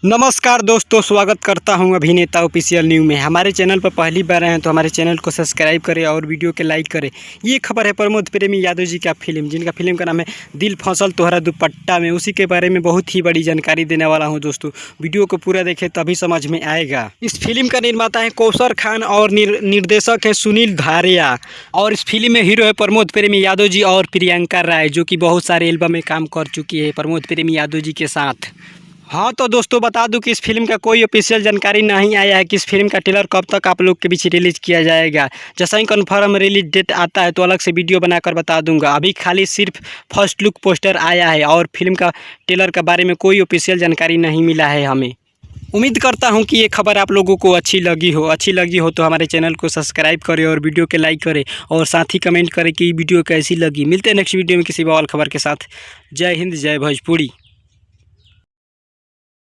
नमस्कार दोस्तों, स्वागत करता हूं अभिनेता ऑफिशियल न्यूज़ में। हमारे चैनल पर पहली बार आए हैं तो हमारे चैनल को सब्सक्राइब करें और वीडियो के लाइक करें। ये खबर है प्रमोद प्रेमी यादव जी का फिल्म, जिनका फिल्म का नाम है दिल फसल तोहरा दुपट्टा में। उसी के बारे में बहुत ही बड़ी जानकारी देने वाला हूं दोस्तों। वीडियो को पूरा देखें तभी समझ में आएगा। इस फिल्म का निर्माता है कौसर खान और निर्देशक है सुनील धारिया। और इस फिल्म में हीरो है प्रमोद प्रेमी यादव जी और प्रियंका राय, जो कि बहुत सारे एल्बम में काम कर चुकी है प्रमोद प्रेमी यादव जी के साथ। हाँ तो दोस्तों, बता दूं कि इस फिल्म का कोई ऑफिशियल जानकारी नहीं आया है कि इस फिल्म का ट्रेलर कब तक आप लोग के बीच रिलीज किया जाएगा। जैसा ही कन्फर्म रिलीज डेट आता है तो अलग से वीडियो बनाकर बता दूंगा। अभी खाली सिर्फ फर्स्ट लुक पोस्टर आया है और फिल्म का ट्रेलर के बारे में कोई ऑफिशियल जानकारी नहीं मिला है हमें। उम्मीद करता हूं कि ये खबर आप लोगों को अच्छी लगी हो तो हमारे चैनल को सब्सक्राइब करें और वीडियो के लाइक करें और साथ ही कमेंट करें कि वीडियो कैसी लगी। मिलते हैं नेक्स्ट वीडियो में किसी और खबर के साथ। जय हिंद, जय भोजपुरी।